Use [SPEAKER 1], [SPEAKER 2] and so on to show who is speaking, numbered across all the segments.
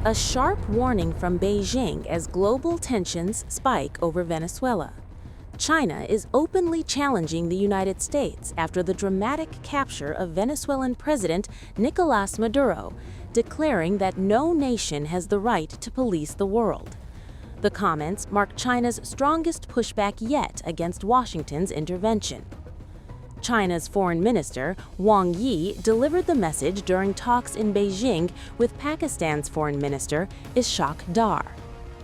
[SPEAKER 1] A sharp warning from Beijing as global tensions spike over Venezuela. China is openly challenging the United States after the dramatic capture of Venezuelan President Nicolás Maduro, declaring that no nation has the right to police the world. The comments mark China's strongest pushback yet against Washington's intervention. China's Foreign Minister Wang Yi delivered the message during talks in Beijing with Pakistan's Foreign Minister Ishaq Dar.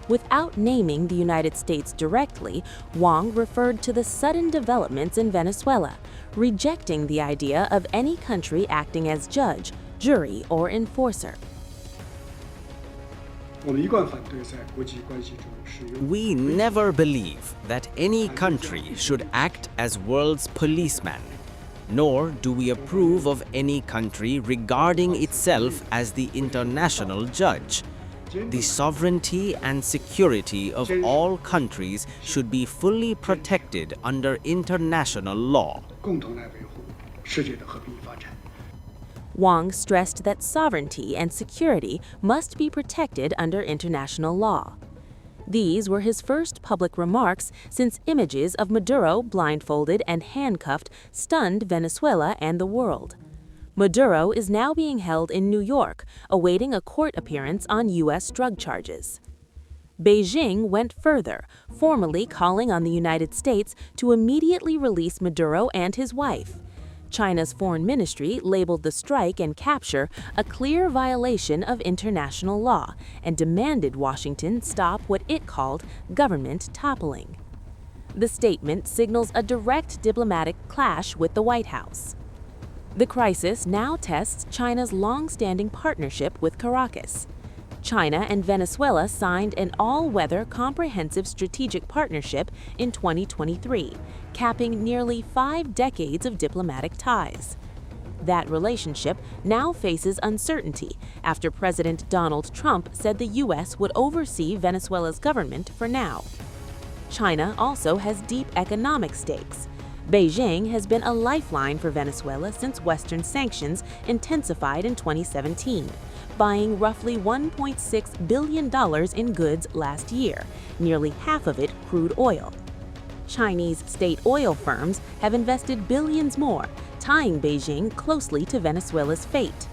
[SPEAKER 1] Without naming the United States directly, Wang referred to the sudden developments in Venezuela, rejecting the idea of any country acting as judge, jury, or enforcer.
[SPEAKER 2] We never believe that any country should act as world's policeman, nor do we approve of any country regarding itself as the international judge. The sovereignty and security of all countries should be fully protected under international law.
[SPEAKER 1] Wang stressed that sovereignty and security must be protected under international law. These were his first public remarks since images of Maduro blindfolded and handcuffed stunned Venezuela and the world. Maduro is now being held in New York, awaiting a court appearance on U.S. drug charges. Beijing went further, formally calling on the United States to immediately release Maduro and his wife. China's foreign ministry labeled the strike and capture a clear violation of international law and demanded Washington stop what it called government toppling. The statement signals a direct diplomatic clash with the White House. The crisis now tests China's long-standing partnership with Caracas. China and Venezuela signed an all-weather comprehensive strategic partnership in 2023, capping nearly 5 decades of diplomatic ties. That relationship now faces uncertainty after President Donald Trump said the U.S. would oversee Venezuela's government for now. China also has deep economic stakes. Beijing has been a lifeline for Venezuela since Western sanctions intensified in 2017, buying roughly $1.6 billion in goods last year, nearly half of it crude oil. Chinese state oil firms have invested billions more, tying Beijing closely to Venezuela's fate.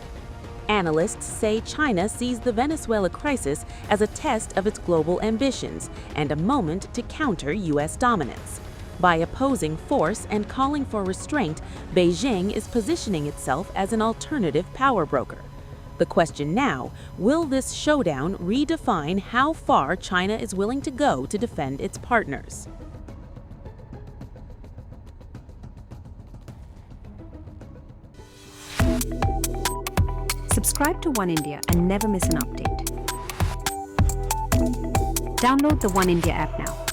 [SPEAKER 1] Analysts say China sees the Venezuela crisis as a test of its global ambitions and a moment to counter U.S. dominance. By opposing force and calling for restraint, Beijing is positioning itself as an alternative power broker. The question now, will this showdown redefine how far China is willing to go to defend its partners?
[SPEAKER 3] Subscribe to One India and never miss an update. Download the One India app now.